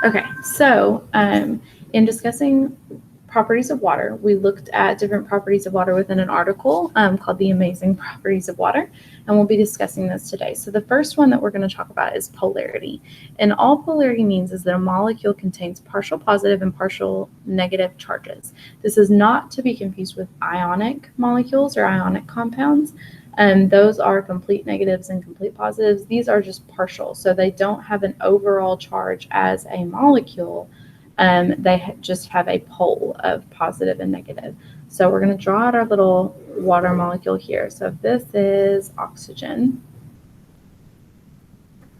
Okay, so in discussing properties of water, we looked at different properties of water within an article called The Amazing Properties of Water, and we'll be discussing this today. So the first one that we're going to talk about is polarity. And all polarity means is that a molecule contains partial positive and partial negative charges. This is not to be confused with ionic molecules or ionic compounds. Those are complete negatives and complete positives. These are just partial, so they don't have an overall charge as a molecule. They just have a pole of positive and negative. So we're going to draw out our little water molecule here. So if this is oxygen,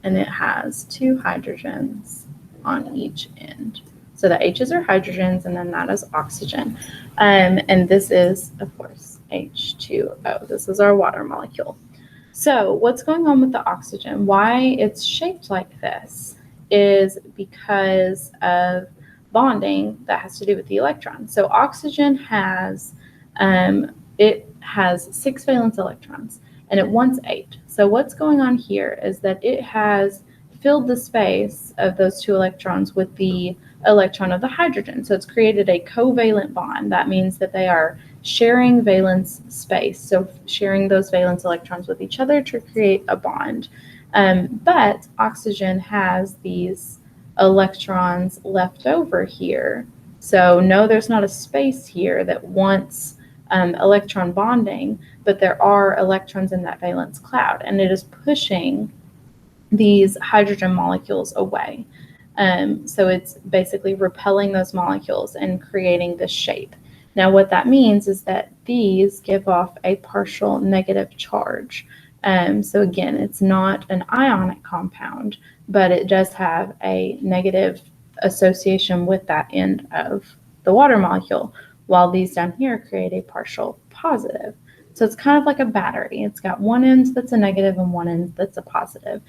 and it has 2 hydrogens on each end. So the H's are hydrogens, and then that is oxygen. And this is, of course, H2O. This is our water molecule. So what's going on with the oxygen? Why it's shaped like this is because of bonding that has to do with the electron. So oxygen has, it has 6 valence electrons, and it wants 8. So what's going on here is that it has filled the space of those 2 electrons with the electron of the hydrogen. So it's created a covalent bond. That means that they are sharing valence space, so sharing those valence electrons with each other to create a bond. But oxygen has these electrons left over here. So no, there's not a space here that wants electron bonding, but there are electrons in that valence cloud, and it is pushing these hydrogen molecules away. So it's basically repelling those molecules and creating this shape. Now what that means is that these give off a partial negative charge. So again, it's not an ionic compound, but it does have a negative association with that end of the water molecule, while these down here create a partial positive. So it's kind of like a battery. It's got one end that's a negative and one end that's a positive.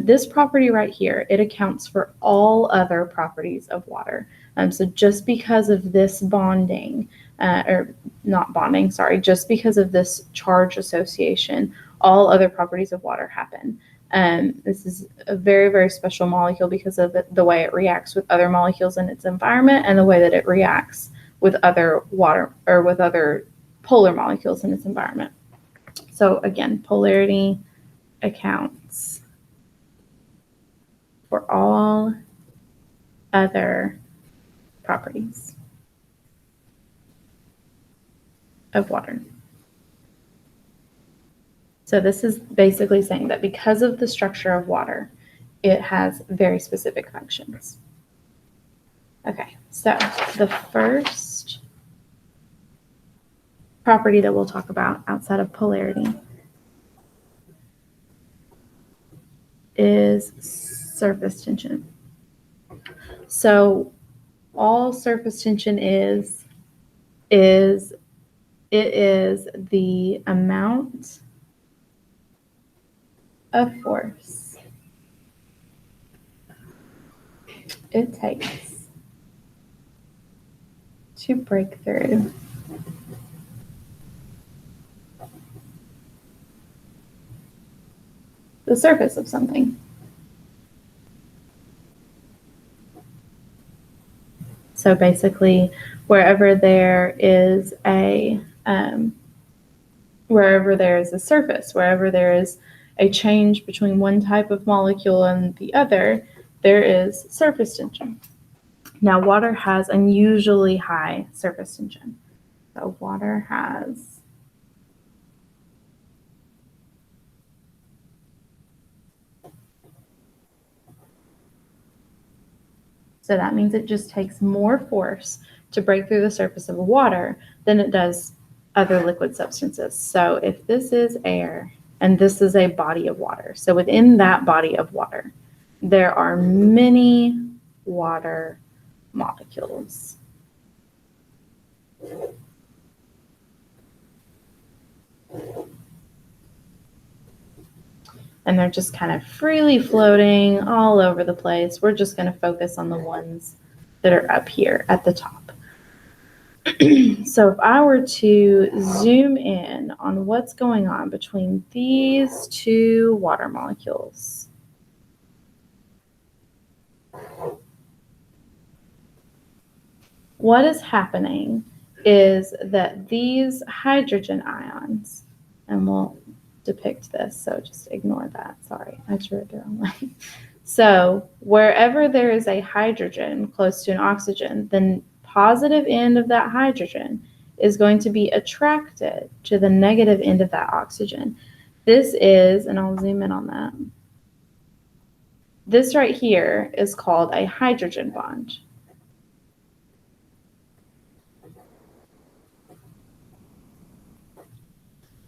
This property right here, it accounts for all other properties of water. So just because of this bonding, or not bonding, sorry, just because of this charge association, all other properties of water happen. This is a very, very special molecule because of the way it reacts with other molecules in its environment and the way that it reacts with other water or with other polar molecules in its environment. So again, polarity accounts for all other properties of water. So this is basically saying that because of the structure of water, it has very specific functions. Okay, so the first property that we'll talk about outside of polarity is surface tension. So all surface tension is the amount of force it takes to break through the surface of something. So basically, wherever there is a surface, wherever there is a change between one type of molecule and the other, there is surface tension. Now, water has unusually high surface tension. So water has so that means it just takes more force to break through the surface of water than it does other liquid substances. So if this is air and this is a body of water, so within that body of water, there are many water molecules. And they're just kind of freely floating all over the place. We're just going to focus on the ones that are up here at the top. So if I were to zoom in on what's going on between these 2 water molecules, what is happening is that these hydrogen ions, and we'll depict this, so just ignore that. Sorry, I drew it the wrong way. So wherever there is a hydrogen close to an oxygen, the positive end of that hydrogen is going to be attracted to the negative end of that oxygen. This is, and I'll zoom in on that. This right here is called a hydrogen bond.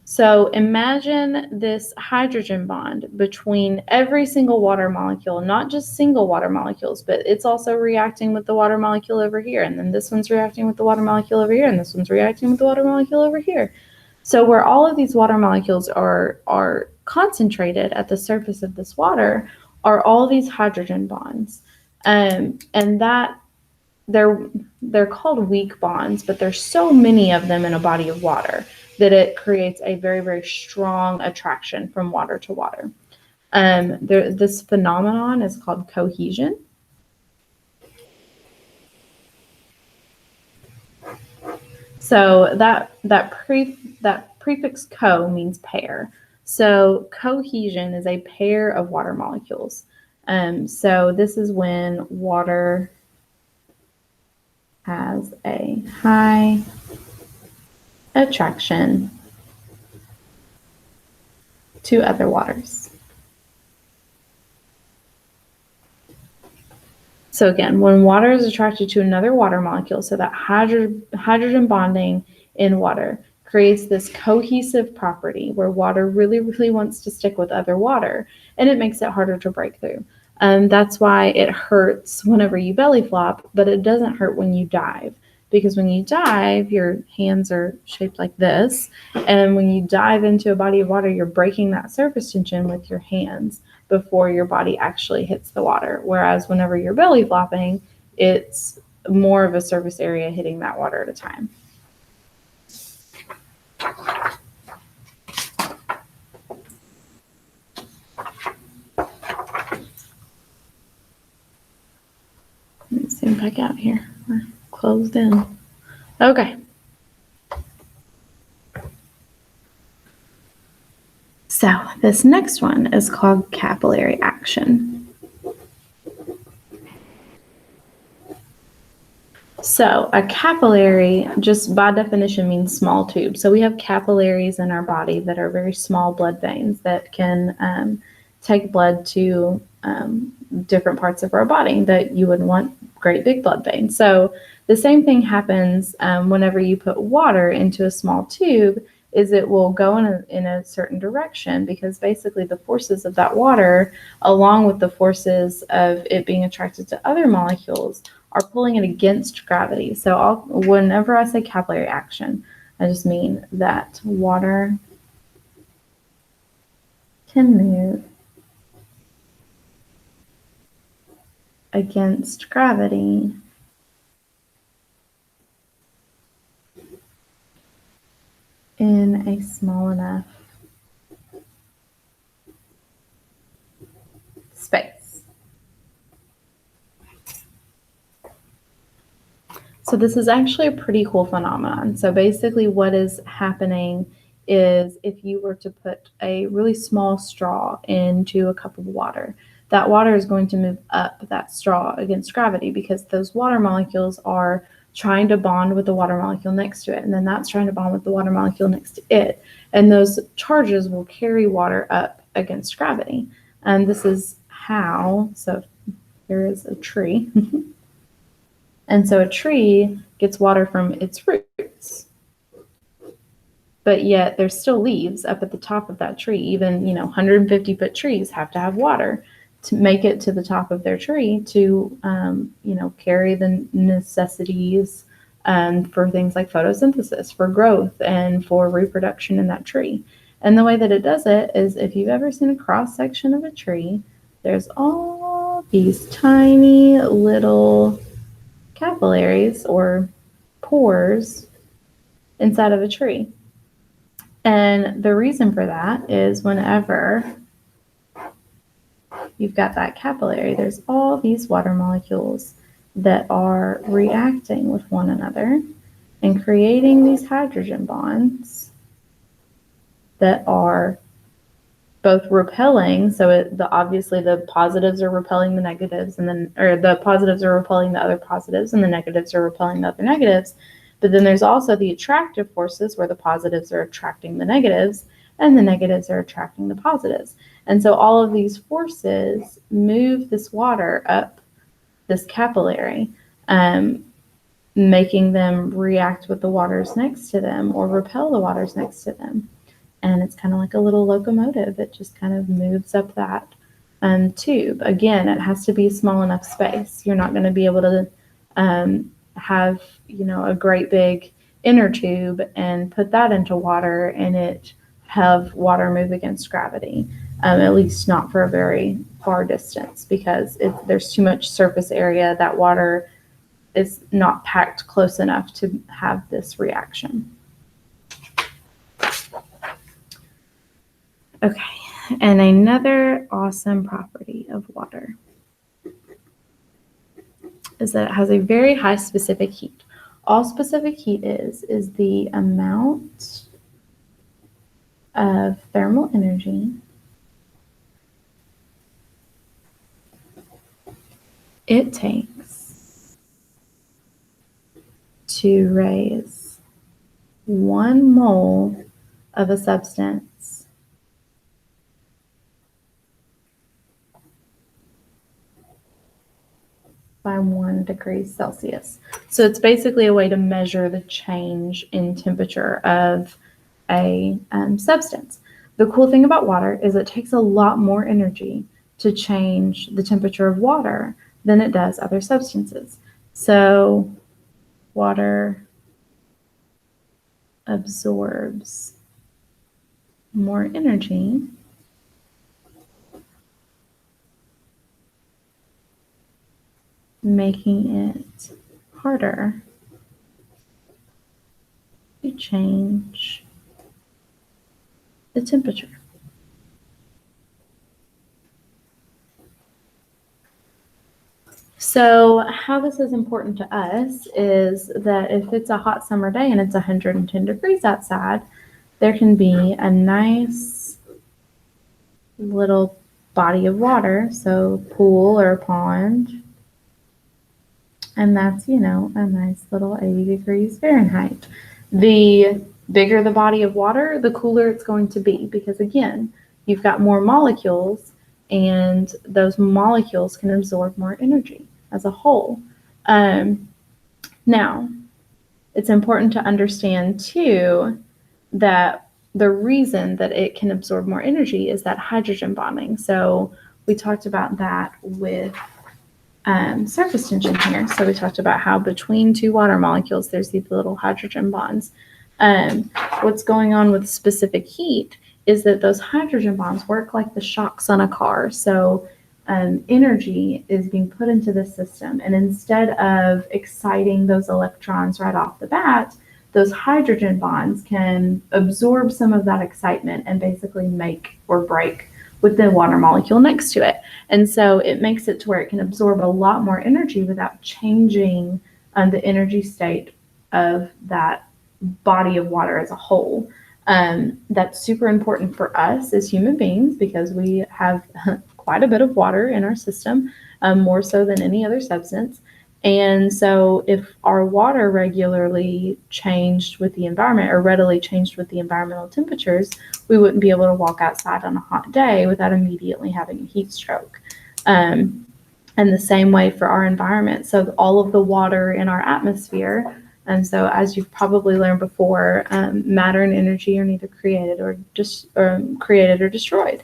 So imagine this hydrogen bond between every single water molecule, not just single water molecules, but it's also reacting with the water molecule over here. And then this one's reacting with the water molecule over here, and this one's reacting with the water molecule over here. So where all of these water molecules are concentrated at the surface of this water are all these hydrogen bonds. And that they're called weak bonds, but there's so many of them in a body of water that it creates a very, very strong attraction from water to water. This phenomenon is called cohesion. So that prefix co means pair. So cohesion is a pair of water molecules. So this is when water has a high attraction to other waters. So again, when water is attracted to another water molecule, so that hydrogen bonding in water creates this cohesive property where water really, really wants to stick with other water, and it makes it harder to break through. That's why it hurts whenever you belly flop, but it doesn't hurt when you dive. Because when you dive, your hands are shaped like this, and when you dive into a body of water, you're breaking that surface tension with your hands before your body actually hits the water. Whereas whenever you're belly flopping, it's more of a surface area hitting that water at a time. Let me zoom back out here. We're closed in. Okay. So this next one is called capillary action. So a capillary, just by definition, means small tube. So we have capillaries in our body that are very small blood veins that can take blood to different parts of our body that you would want great big blood veins. So the same thing happens whenever you put water into a small tube, is it will go in a certain direction, because basically the forces of that water, along with the forces of it being attracted to other molecules, are pulling it against gravity. So whenever I say capillary action, I just mean that water can move against gravity in a small enough space. So this is actually a pretty cool phenomenon. So basically what is happening is if you were to put a really small straw into a cup of water, that water is going to move up that straw against gravity, because those water molecules are trying to bond with the water molecule next to it, and then that's trying to bond with the water molecule next to it. And those charges will carry water up against gravity. And this is how, so here is a tree. And so a tree gets water from its roots, but yet there's still leaves up at the top of that tree. Even 150-foot trees have to have water to make it to the top of their tree to carry the necessities for things like photosynthesis, for growth, and for reproduction in that tree. And the way that it does it is, if you've ever seen a cross section of a tree, there's all these tiny little capillaries or pores inside of a tree. And the reason for that is whenever you've got that capillary, there's all these water molecules that are reacting with one another and creating these hydrogen bonds that are both repelling, so obviously the positives are repelling the negatives, and then, or the positives are repelling the other positives, and the negatives are repelling the other negatives. But then there's also the attractive forces where the positives are attracting the negatives, and the negatives are attracting the positives. And so all of these forces move this water up this capillary, making them react with the waters next to them or repel the waters next to them. And it's kind of like a little locomotive that just kind of moves up that tube. Again, it has to be a small enough space. You're not going to be able to have, a great big inner tube and put that into water and it have water move against gravity, at least not for a very far distance, because there's too much surface area. That water is not packed close enough to have this reaction. Okay, and another awesome property of water is that it has a very high specific heat. All specific heat is the amount of thermal energy it takes to raise 1 mole of a substance by 1 degree Celsius. So it's basically a way to measure the change in temperature of a substance. The cool thing about water is it takes a lot more energy to change the temperature of water than it does other substances. So water absorbs more energy making it harder to change the temperature. So how this is important to us is that if it's a hot summer day and it's 110 degrees outside, there can be a nice little body of water, so pool or a pond, and that's, a nice little 80 degrees Fahrenheit. The bigger the body of water, the cooler it's going to be, because again, you've got more molecules, and those molecules can absorb more energy as a whole. Now, it's important to understand too that the reason that it can absorb more energy is that hydrogen bonding. So we talked about that with surface tension here. So we talked about how between two water molecules, there's these little hydrogen bonds. What's going on with specific heat is that those hydrogen bonds work like the shocks on a car. So energy is being put into the system, and instead of exciting those electrons right off the bat, those hydrogen bonds can absorb some of that excitement and basically make or break with the water molecule next to it. And so it makes it to where it can absorb a lot more energy without changing the energy state of that body of water as a whole. That's super important for us as human beings because we have quite a bit of water in our system, more so than any other substance. And so if our water regularly changed with the environment or readily changed with the environmental temperatures, we wouldn't be able to walk outside on a hot day without immediately having a heat stroke. And the same way for our environment. So all of the water in our atmosphere, and so as you've probably learned before, matter and energy are neither created or destroyed.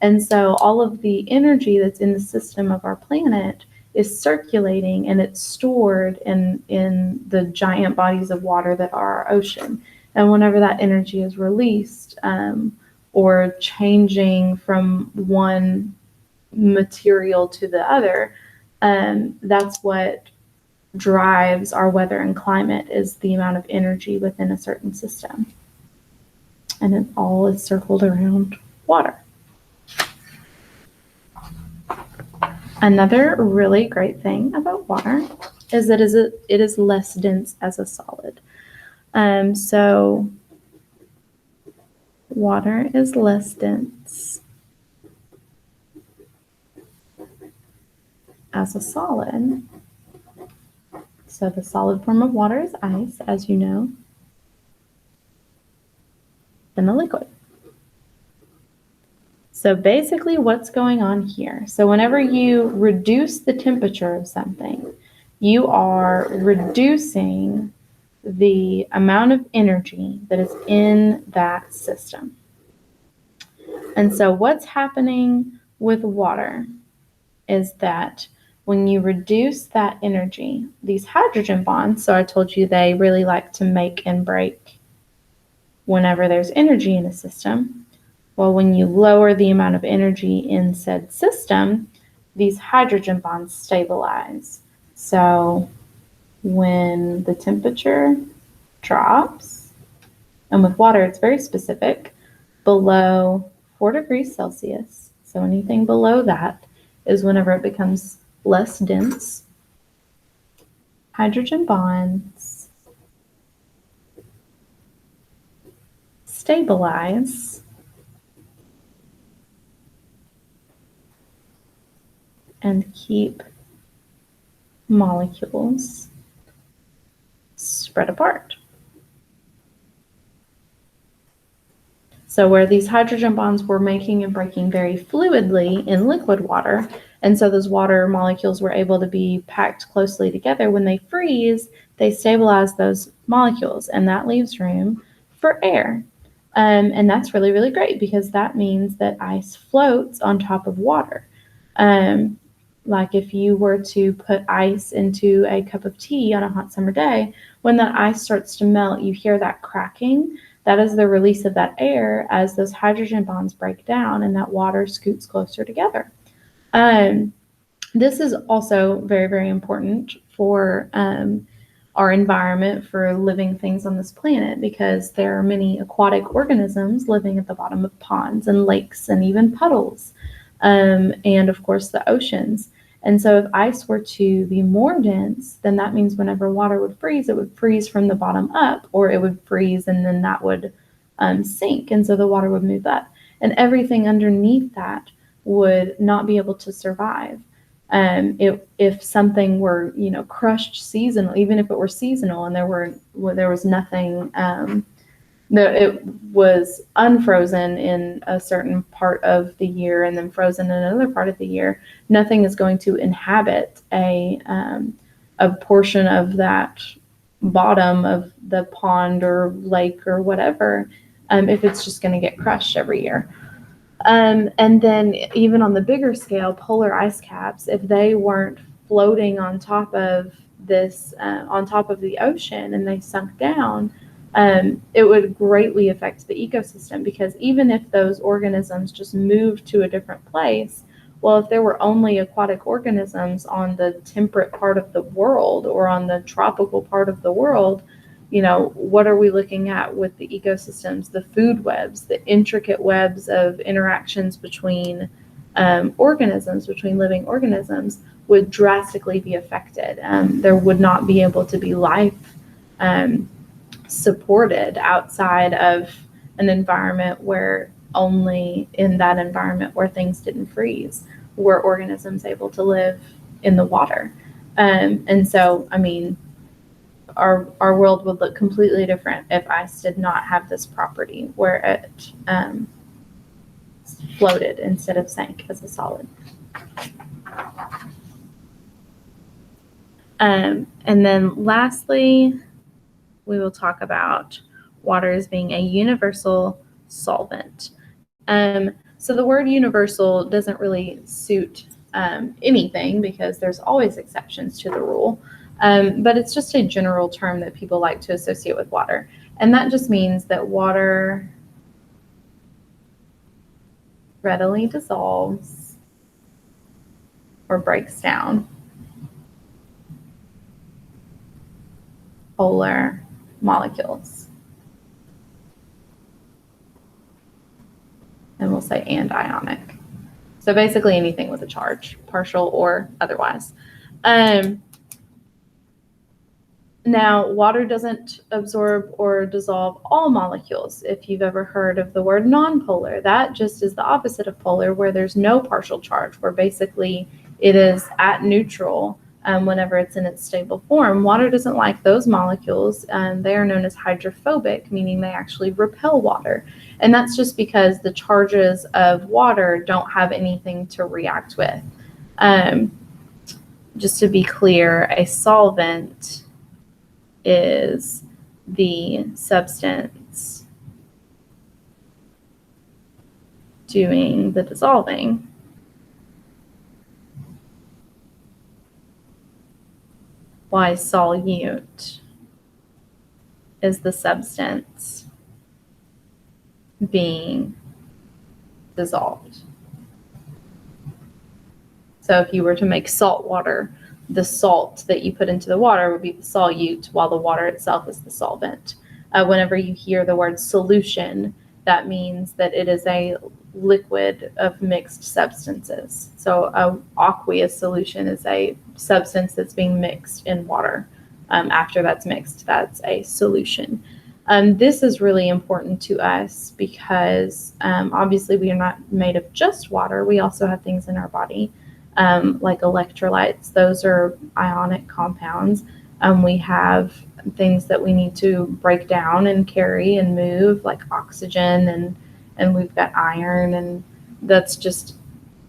And so all of the energy that's in the system of our planet is circulating, and it's stored in the giant bodies of water that are our ocean. And whenever that energy is released or changing from one material to the other, that's what drives our weather and climate, is the amount of energy within a certain system. And it all is circled around water. Another really great thing about water is that it is less dense as a solid. So water is less dense as a solid. So the solid form of water is ice, as you know, than a liquid. So basically what's going on here? So whenever you reduce the temperature of something, you are reducing the amount of energy that is in that system. And so what's happening with water is that when you reduce that energy, these hydrogen bonds, so I told you they really like to make and break whenever there's energy in a system. Well, when you lower the amount of energy in said system, these hydrogen bonds stabilize. So when the temperature drops, and with water it's very specific, below 4 degrees Celsius, so anything below that is whenever it becomes less dense, hydrogen bonds stabilize and keep molecules spread apart. So where these hydrogen bonds were making and breaking very fluidly in liquid water, and so those water molecules were able to be packed closely together, when they freeze, they stabilize those molecules, and that leaves room for air. And that's really, really great because that means that ice floats on top of water. Like if you were to put ice into a cup of tea on a hot summer day, when that ice starts to melt, you hear that cracking. That is the release of that air as those hydrogen bonds break down and that water scoots closer together. This is also very, very important for our environment, for living things on this planet, because there are many aquatic organisms living at the bottom of ponds and lakes and even puddles, and of course the oceans. And so if ice were to be more dense, then that means whenever water would freeze, it would freeze from the bottom up, or it would freeze and then that would sink, and so the water would move up. And everything underneath that would not be able to survive. If something were, crushed seasonal, even if it were seasonal and there was nothing, that it was unfrozen in a certain part of the year and then frozen in another part of the year, nothing is going to inhabit a portion of that bottom of the pond or lake or whatever, if it's just going to get crushed every year. And then even on the bigger scale, polar ice caps, if they weren't floating on top of this, on top of the ocean, and they sunk down, it would greatly affect the ecosystem, because even if those organisms just moved to a different place, well, if there were only aquatic organisms on the temperate part of the world or on the tropical part of the world, what are we looking at with the ecosystems, the food webs, the intricate webs of interactions between organisms, between living organisms, would drastically be affected. There would not be able to be life supported outside of an environment where only in that environment where things didn't freeze were organisms able to live in the water. And so, our world would look completely different if ice did not have this property where it floated instead of sank as a solid. And then lastly, we will talk about water as being a universal solvent. So the word universal doesn't really suit anything, because there's always exceptions to the rule. But it's just a general term that people like to associate with water. And that just means that water readily dissolves or breaks down polar molecules. And we'll say and ionic. So basically anything with a charge, partial or otherwise. Now, water doesn't absorb or dissolve all molecules. If you've ever heard of the word nonpolar, that just is the opposite of polar, where there's no partial charge, where basically it is at neutral whenever it's in its stable form. Water doesn't like those molecules. They are known as hydrophobic, meaning they actually repel water. And that's just because the charges of water don't have anything to react with. Just to be clear, a solvent is the substance doing the dissolving. While solute is the substance being dissolved. So if you were to make salt water, the salt that you put into the water would be the solute, while the water itself is the solvent. Whenever you hear the word solution, that means that it is a liquid of mixed substances. So an aqueous solution is a substance that's being mixed in water. After that's mixed, that's a solution. This is really important to us because obviously we are not made of just water. We also have things in our body like electrolytes. Those are ionic compounds. We have things that we need to break down and carry and move, like oxygen, and we've got iron, and that's just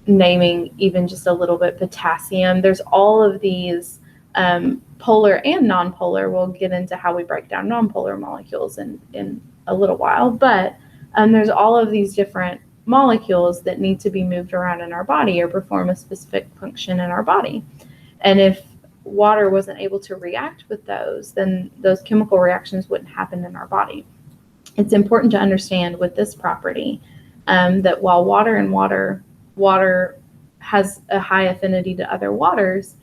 naming even just a little bit potassium. There's all of these polar and nonpolar. We'll get into how we break down nonpolar molecules in a little while, but there's all of these different molecules that need to be moved around in our body or perform a specific function in our body. And if water wasn't able to react with those, then those chemical reactions wouldn't happen in our body. It's important to understand with this property that while water has a high affinity to other waters,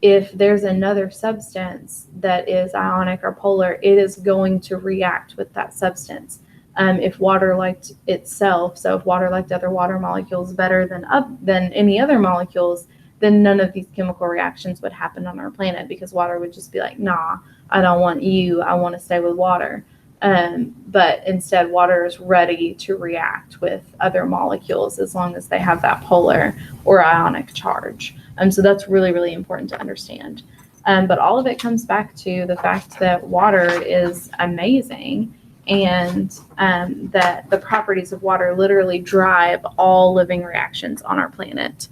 if there's another substance that is ionic or polar, it is going to react with that substance. If water liked itself, so if water liked other water molecules better than any other molecules, then none of these chemical reactions would happen on our planet, because water would just be like, nah, I don't want you, I want to stay with water. But instead, water is ready to react with other molecules as long as they have that polar or ionic charge. So that's really, really important to understand. But all of it comes back to the fact that water is amazing, and that the properties of water literally drive all living reactions on our planet.